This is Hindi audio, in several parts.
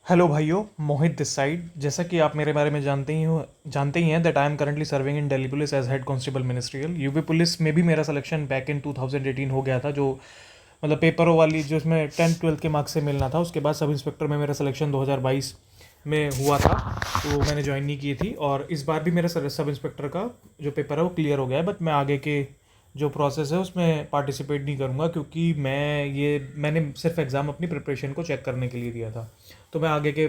हेलो भाइयों, मोहित दिस साइड। जैसा कि आप मेरे बारे में जानते ही हैं that I am currently serving in Delhi police as head constable ministerial. UP police में भी मेरा सिलेक्शन बैक इन 2018 हो गया था, जो मतलब पेपरों वाली जो इसमें 10th 12th के मार्क्स से मिलना था। उसके बाद सब इंस्पेक्टर में मेरा सिलेक्शन 2022 में हुआ था, तो मैंने ज्वाइन नहीं की थी। और इस बार भी मेरा सब इंस्पेक्टर का जो पेपर है वो क्लियर हो गया है, बट मैं आगे के जो प्रोसेस है उसमें पार्टिसिपेट नहीं करूँगा, क्योंकि मैंने सिर्फ एग्ज़ाम अपनी प्रिपरेशन को चेक करने के लिए दिया था। तो मैं आगे के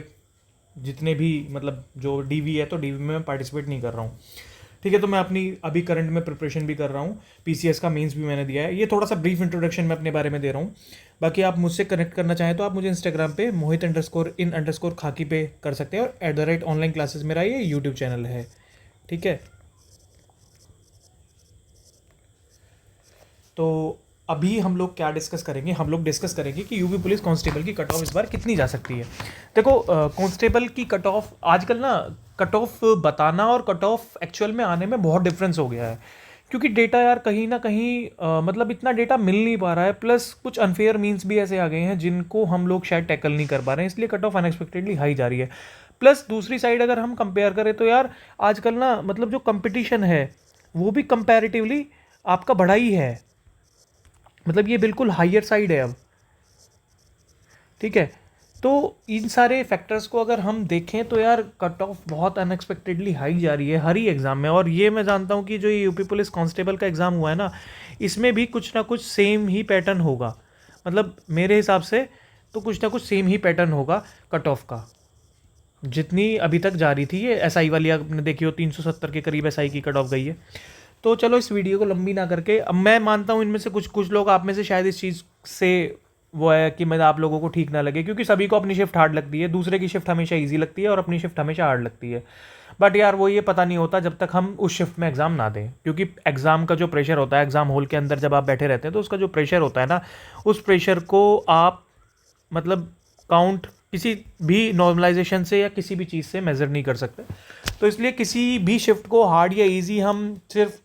जितने भी मतलब जो डीवी है तो डीवी में मैं पार्टिसिपेट नहीं कर रहा हूँ। ठीक है, तो मैं अपनी अभी करंट में प्रिपरेशन भी कर रहा हूँ। पीसीएस का मेंस भी मैंने दिया है। ये थोड़ा सा ब्रीफ इंट्रोडक्शन मैं अपने बारे में दे रहा हूँ। बाकी आप मुझसे कनेक्ट करना चाहें तो आप मुझे इंस्टाग्राम पे मोहित_इन_खाकी पे कर सकते हैं, और @ऑनलाइन क्लासेस मेरा ये यूट्यूब चैनल है। ठीक है, तो अभी हम लोग क्या डिस्कस करेंगे? हम लोग डिस्कस करेंगे कि यूपी पुलिस कांस्टेबल की कट ऑफ इस बार कितनी जा सकती है। देखो, कांस्टेबल की कट ऑफ आजकल ना, कट ऑफ बताना और कट ऑफ एक्चुअल में आने में बहुत डिफरेंस हो गया है। क्योंकि डेटा यार कहीं ना कहीं मतलब इतना डेटा मिल नहीं पा रहा है, प्लस कुछ अनफेयर मीन्स भी ऐसे आ गए हैं जिनको हम लोग शायद टैकल नहीं कर पा रहे हैं, इसलिए कट ऑफ अनएक्सपेक्टेडली हाई जा रही है। प्लस दूसरी साइड अगर हम कंपेयर करें तो यार आजकल ना मतलब जो कंपटीशन है वो भी कंपैरेटिवली आपका बढ़ा ही है। मतलब ये बिल्कुल हायर साइड है अब। ठीक है, तो इन सारे फैक्टर्स को अगर हम देखें तो यार कट ऑफ बहुत अनएक्सपेक्टेडली हाई जा रही है हर ही एग्ज़ाम में। और ये मैं जानता हूँ कि जो ये यूपी पुलिस कांस्टेबल का एग्ज़ाम हुआ है ना, इसमें भी कुछ ना कुछ सेम ही पैटर्न होगा। मतलब मेरे हिसाब से तो कुछ ना कुछ सेम ही पैटर्न होगा कट ऑफ का। जितनी अभी तक जा रही थी ये एसआई वाली, आपने देखी हो 370 के करीब एसआई की कट ऑफ गई है। तो चलो इस वीडियो को लंबी ना करके, अब मैं मानता हूँ इनमें से कुछ कुछ लोग आप में से शायद इस चीज़ से वो है कि मैं आप लोगों को ठीक ना लगे, क्योंकि सभी को अपनी शिफ्ट हार्ड लगती है। दूसरे की शिफ्ट हमेशा इजी लगती है और अपनी शिफ्ट हमेशा हार्ड लगती है। बट यार वो ये पता नहीं होता जब तक हम उस शिफ्ट में एग्ज़ाम ना दें, क्योंकि एग्ज़ाम का जो प्रेशर होता है, एग्ज़ाम हॉल के अंदर जब आप बैठे रहते हैं तो उसका जो प्रेशर होता है ना, उस प्रेशर को आप मतलब काउंट किसी भी नॉर्मलाइजेशन से या किसी भी चीज़ से मेज़र नहीं कर सकते। तो इसलिए किसी भी शिफ्ट को हार्ड या इजी हम सिर्फ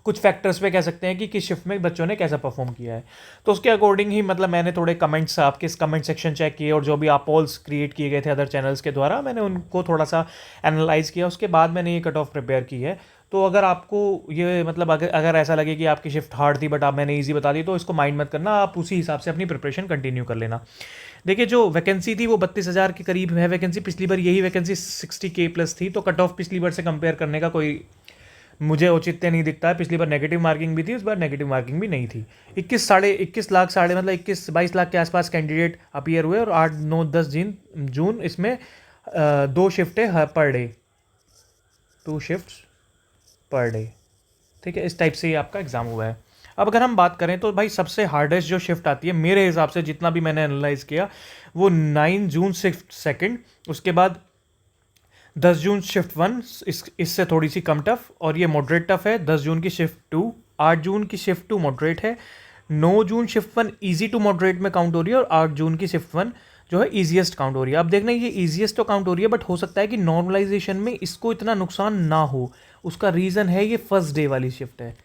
कुछ फैक्टर्स पे कह सकते हैं कि किस शिफ्ट में बच्चों ने कैसा परफॉर्म किया है। तो उसके अकॉर्डिंग ही मतलब मैंने थोड़े कमेंट्स आपके कमेंट सेक्शन चेक किए, और जो भी आप पोल्स क्रिएट किए गए थे अदर चैनल्स के द्वारा, मैंने उनको थोड़ा सा एनालाइज किया। उसके बाद मैंने ये कट ऑफ प्रिपेयर की है। तो अगर आपको ये मतलब अगर ऐसा लगे कि आपकी शिफ्ट हार्ड थी बट आप मैंने ईजी बता दी, तो इसको माइंड मत करना, आप उसी हिसाब से अपनी प्रिपरेशन कंटिन्यू कर लेना। देखिए, जो वैकेंसी थी वो 32,000 के करीब है वैकेंसी। पिछली बार यही वैकेंसी 60K प्लस थी, तो कट ऑफ पिछली बार से कंपेयर करने का कोई मुझे औचित्य नहीं दिखता है। पिछली बार नेगेटिव मार्किंग भी थी, इस बार नेगेटिव मार्किंग भी नहीं थी। 21 लाख साढ़े मतलब 21-22 लाख के आसपास कैंडिडेट अपीयर हुए, और 8 9 10 जून इसमें 2 शिफ्टें per day, 2 shift per day. ठीक है, इस टाइप से ही आपका एग्ज़ाम हुआ है। अब अगर हम बात करें तो भाई सबसे हार्डेस्ट जो शिफ्ट आती है मेरे हिसाब से, जितना भी मैंने एनालाइज किया, वो 9 जून शिफ्ट सेकंड, उसके बाद 10 जून शिफ्ट वन, इससे थोड़ी सी कम टफ और ये मॉडरेट टफ है। 10 जून की शिफ्ट टू, 8 जून की शिफ्ट टू मॉडरेट है, 9 June shift one easy to moderate में काउंट हो रही है, और 8 जून की शिफ्ट वन जो है ईजीएस्ट काउंट हो रही है। अब देखना, ये ईजीएस्ट तो काउंट हो रही है, बट हो सकता है कि नॉर्मलाइजेशन में इसको इतना नुकसान ना हो। उसका रीज़न है ये फर्स्ट डे वाली शिफ्ट है।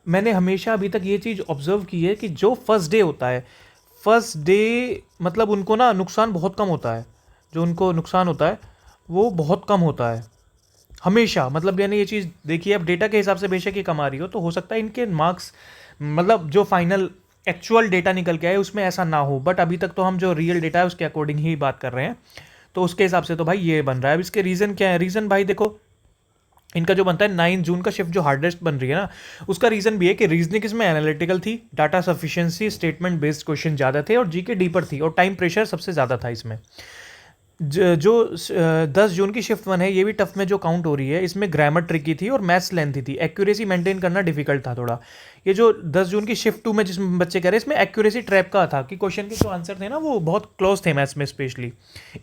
मैंने हमेशा अभी तक ये चीज़ ऑब्जर्व की है कि जो फर्स्ट डे होता है, फर्स्ट डे मतलब उनको ना नुकसान बहुत कम होता है। जो उनको नुकसान होता है वो बहुत कम होता है हमेशा। मतलब मैंने ये चीज़ देखी है। अब डेटा के हिसाब से बेशक ये कमा रही हो, तो हो सकता है इनके मार्क्स मतलब जो फाइनल एक्चुअल डेटा निकल के आए उसमें ऐसा ना हो, बट अभी तक तो हम जो रियल डेटा है उसके अकॉर्डिंग ही बात कर रहे हैं। तो उसके हिसाब से तो भाई ये बन रहा है। अब इसके रीज़न क्या है? रीज़न भाई देखो, इनका जो बनता है 9 जून का शिफ्ट जो हार्डेस्ट बन रही है ना, उसका रीज़न भी है कि रीजनिंग इसमें एनालिटिकल थी, data sufficiency statement based question ज़्यादा थे, और जीके डीपर थी, और टाइम प्रेशर सबसे ज़्यादा था इसमें। जो 10 जून की शिफ्ट वन है, ये भी टफ में जो काउंट हो रही है, इसमें ग्रामर ट्रिकी थी और मैथ्स लेंथी थी, एक्यूरेसी मेंटेन करना डिफिकल्ट था थोड़ा। ये जो 10 जून की शिफ्ट टू में जिसमें बच्चे कह रहे हैं, इसमें एक्यूरेसी ट्रैप का था कि क्वेश्चन के जो आंसर थे ना वो बहुत क्लोज थे मैथ्स में स्पेशली।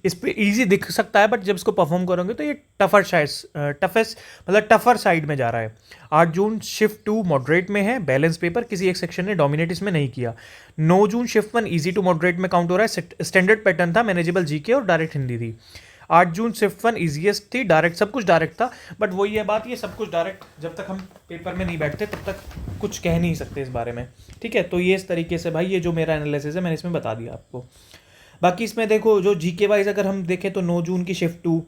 इस पे इजी दिख सकता है, बट जब इसको परफॉर्म करोगे तो ये टफेस्ट मतलब टफर साइड में जा रहा है। 8 जून शिफ्ट टू मॉडरेट में है, बैलेंस पेपर, किसी एक सेक्शन ने डोमिनेट इसमें नहीं किया। 9 June shift one easy to moderate में काउंट हो रहा है, स्टैंडर्ड पैटर्न था, मैनेजेबल जीके और डायरेक्ट हिंदी थी। 8 जून शिफ्ट वन ईजीएस्ट थी, डायरेक्ट सब कुछ डायरेक्ट था। बट वही है बात, ये सब कुछ डायरेक्ट जब तक हम पेपर में नहीं बैठते तब तक कुछ कह नहीं सकते इस बारे में। ठीक है, तो ये इस तरीके से भाई ये जो मेरा एनालिसिस है मैंने इसमें बता दिया आपको। बाकी इसमें देखो जो जीके वाइज अगर हम देखें तो 9 जून की शिफ्ट 2,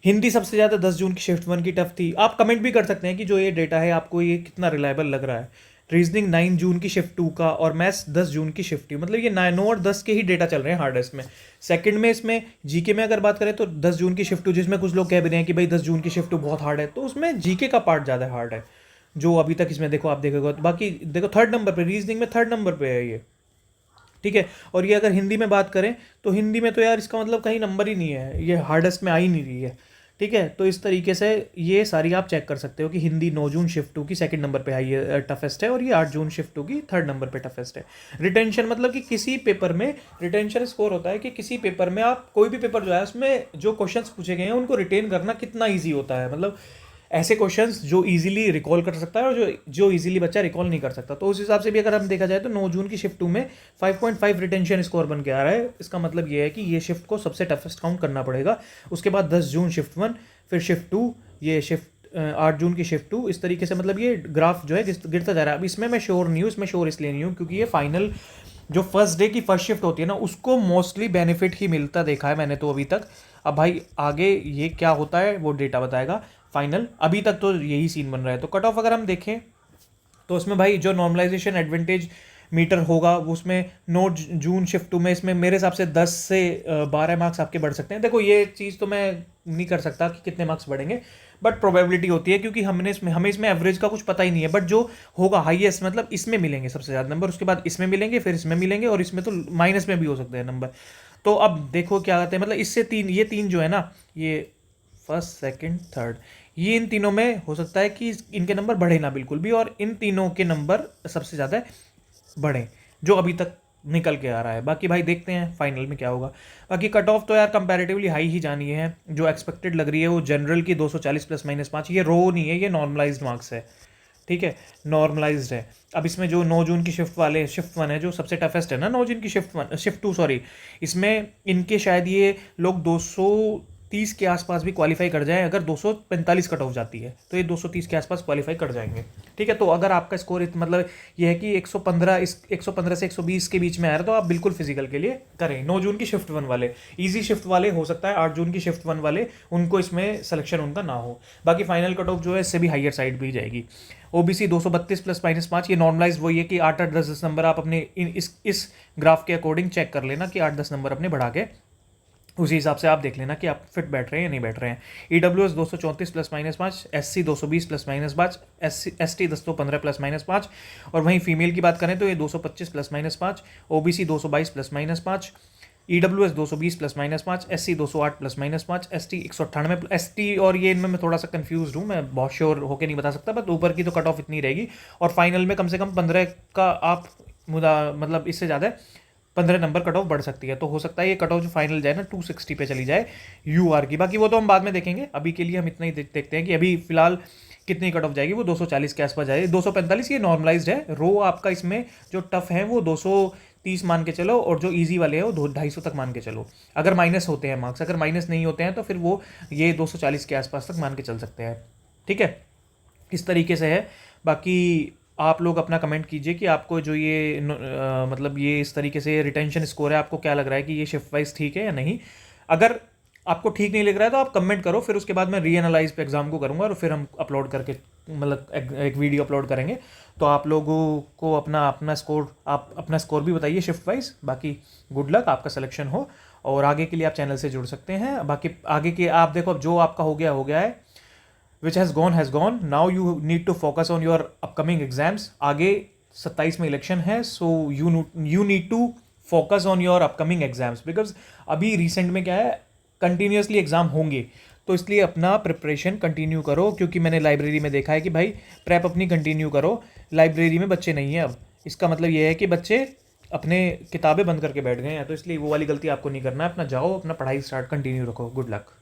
हिंदी सबसे ज़्यादा 10 जून की शिफ्ट 1 की टफ थी। आप कमेंट भी कर सकते हैं कि जो ये डेटा है आपको ये कितना रिलायबल लग रहा है। रीजनिंग 9 जून की शिफ्ट 2 का और मैथ्स 10 जून की शिफ्ट 2, मतलब ये 9 और 10 के ही डेटा चल रहे हैं हार्डेस्ट में। सेकंड में इसमें जीके में अगर बात करें तो 10 जून की शिफ्ट 2, जिसमें कुछ लोग कह भी रहे हैं कि भाई 10 जून की शिफ्ट 2 बहुत हार्ड है, तो उसमें जीके का पार्ट ज़्यादा हार्ड है जो अभी तक इसमें देखो आप देखोगे। बाकी देखो थर्ड नंबर पे, रीजनिंग में थर्ड नंबर पे है ये, ठीक है। और ये अगर हिंदी में बात करें तो हिंदी में तो यार इसका मतलब कहीं नंबर ही नहीं है, ये हार्डेस्ट में आ ही नहीं रही है, ठीक है। तो इस तरीके से ये सारी आप चेक कर सकते हो कि हिंदी 9 जून शिफ्ट 2 की सेकंड नंबर पे आई है टफेस्ट है, और ये 8 जून शिफ्ट 2 की थर्ड नंबर पे टफेस्ट है। रिटेंशन मतलब कि किसी पेपर में रिटेंशन स्कोर होता है कि किसी पेपर में आप कोई भी पेपर जो है उसमें जो क्वेश्चंस पूछे गए हैं उनको रिटेन करना कितना ईजी होता है, मतलब ऐसे क्वेश्चंस जो इजीली रिकॉल कर सकता है और जो इजीली बच्चा रिकॉल नहीं कर सकता। तो उस हिसाब से भी अगर हम देखा जाए तो 9 जून की शिफ्ट 2 में 5.5 रिटेंशन स्कोर बन के आ रहा है। इसका मतलब ये है कि ये शिफ्ट को सबसे टफेस्ट काउंट करना पड़ेगा। उसके बाद 10 जून शिफ्ट 1, फिर शिफ्ट 2, ये शिफ्ट 8 जून की शिफ्ट 2, इस तरीके से मतलब ये ग्राफ जो है गिरता जा रहा है। अब इसमें मैं श्योर नहीं हूँ, इसमें श्योर इसलिए नहीं हूँ क्योंकि ये फाइनल जो फर्स्ट डे की फर्स्ट शिफ्ट होती है ना उसको मोस्टली बेनिफिट ही मिलता देखा है मैंने तो अभी तक। अब भाई आगे ये क्या होता है वो डेटा बताएगा फाइनल, अभी तक तो यही सीन बन रहा है। तो कट ऑफ अगर हम देखें तो उसमें भाई जो नॉर्मलाइजेशन एडवांटेज मीटर होगा वो उसमें 9 जून शिफ्ट 2 में इसमें मेरे हिसाब से 10 से 12 मार्क्स आपके बढ़ सकते हैं। देखो ये चीज़ तो मैं नहीं कर सकता कि कितने मार्क्स बढ़ेंगे, बट प्रोबेबिलिटी होती है क्योंकि हमें इसमें एवरेज का कुछ पता ही नहीं है। बट जो होगा हाईएस्ट मतलब इसमें मिलेंगे सबसे ज़्यादा नंबर, उसके बाद इसमें मिलेंगे, फिर इसमें मिलेंगे, और इसमें तो माइनस में भी हो सकते हैं नंबर। तो अब देखो क्या कहते हैं, मतलब इससे ये तीन जो है ना, ये फर्स्ट सेकंड थर्ड, ये इन तीनों में हो सकता है कि इनके नंबर बढ़े ना बिल्कुल भी, और इन तीनों के नंबर सबसे ज़्यादा बढ़े जो अभी तक निकल के आ रहा है। बाकी भाई देखते हैं फाइनल में क्या होगा। बाकी कट ऑफ तो यार कंपैरेटिवली हाई ही जानी है, जो एक्सपेक्टेड लग रही है वो जनरल की 240 प्लस माइनस 5, ये रो नहीं है, ये नॉर्मलाइज्ड मार्क्स है, ठीक है, नॉर्मलाइज्ड है। अब इसमें जो 9 जून की शिफ्ट 1 है जो सबसे टफेस्ट है ना, 9 जून की शिफ्ट 2 सॉरी, इसमें इनके शायद ये लोग 230 के आसपास भी क्वालिफाई कर जाएं। अगर 245 कट ऑफ जाती है तो ये 230 के आसपास क्वालिफाई कर जाएंगे, ठीक है। तो अगर आपका स्कोर मतलब ये है कि 115 से 120 के बीच में आ रहा है तो आप बिल्कुल फिजिकल के लिए करें। 9 जून की शिफ्ट 1 वाले, ईजी शिफ्ट वाले हो सकता है 8 जून की शिफ्ट 1 वाले उनको इसमें सिलेक्शन उनका ना हो। बाकी फाइनल कट ऑफ जो है इससे भी हाइयर साइड भी जाएगी। ओबीसी 232 प्लस माइनस 5, ये नॉर्मलाइज वही है कि 8-8 10-10 नंबर आप अपने इस ग्राफ के अकॉर्डिंग चेक कर लेना कि 8-10 नंबर अपने बढ़ा के उसी हिसाब से आप देख लेना कि आप फिट बैठ रहे हैं या नहीं बैठ रहे हैं। EWS 234 plus minus 5, SC 220 plus minus 5, ST 215 plus minus 5, और वहीं फीमेल की बात करें तो ये 225 plus minus 5, OBC 222 plus minus 5, EWS 220 plus minus 5, SC 208 plus minus 5, ST 198, ST और ये इनमें मैं थोड़ा सा कंफ्यूज हूँ, मैं बहुत श्योर होकर नहीं बता सकता, बट ऊपर की तो कट ऑफ इतनी रहेगी। और फाइनल में कम से कम 15 का आप मतलब इससे ज़्यादा 15 नंबर कट ऑफ बढ़ सकती है। तो हो सकता है ये कट ऑफ जो फाइनल जाए ना 260 पे चली जाए यूआर की। बाकी वो तो हम बाद में देखेंगे, अभी के लिए हम इतना ही देखते हैं कि अभी फिलहाल कितनी कट ऑफ जाएगी, वो 240 के आसपास जाएगी। 245 ये नॉर्मलाइज्ड है, रो आपका इसमें जो टफ है वो 230 मान के चलो, और जो इजी वाले हैं वो 250 तक मान के चलो। अगर माइनस होते हैं मार्क्स, अगर माइनस नहीं होते हैं तो फिर वो ये 240 के आसपास तक मान के चल सकते हैं, ठीक है। इस तरीके से है। बाकी आप लोग अपना कमेंट कीजिए कि आपको जो ये मतलब ये इस तरीके से रिटेंशन स्कोर है, आपको क्या लग रहा है कि ये शिफ्ट वाइज ठीक है या नहीं। अगर आपको ठीक नहीं लग रहा है तो आप कमेंट करो, फिर उसके बाद मैं रीएनालाइज पे एग्जाम को करूँगा और फिर हम अपलोड करके मतलब एक वीडियो अपलोड करेंगे। तो आप लोगों को अपना स्कोर भी बताइए शिफ्ट वाइज। बाकी गुड लक, आपका सिलेक्शन हो, और आगे के लिए आप चैनल से जुड़ सकते हैं। बाकी आगे के आप देखो, अब जो आपका हो गया है, which has gone, now you need to focus on your upcoming exams। आगे 27 में इलेक्शन है, so you need to focus on your upcoming exams, because अभी रिसेंट में क्या है, कंटिन्यूसली एग्जाम होंगे, तो इसलिए अपना प्रिपरेशन कंटिन्यू करो। क्योंकि मैंने लाइब्रेरी में देखा है कि भाई प्रेप अपनी कंटिन्यू करो, लाइब्रेरी में बच्चे नहीं हैं अब। इसका मतलब ये है कि बच्चे अपने किताबें बंद करके बैठ गए हैं, तो इसलिए वो वाली गलती आपको नहीं करना है। अपना जाओ, अपना पढ़ाई स्टार्ट कंटिन्यू रखो। Good luck.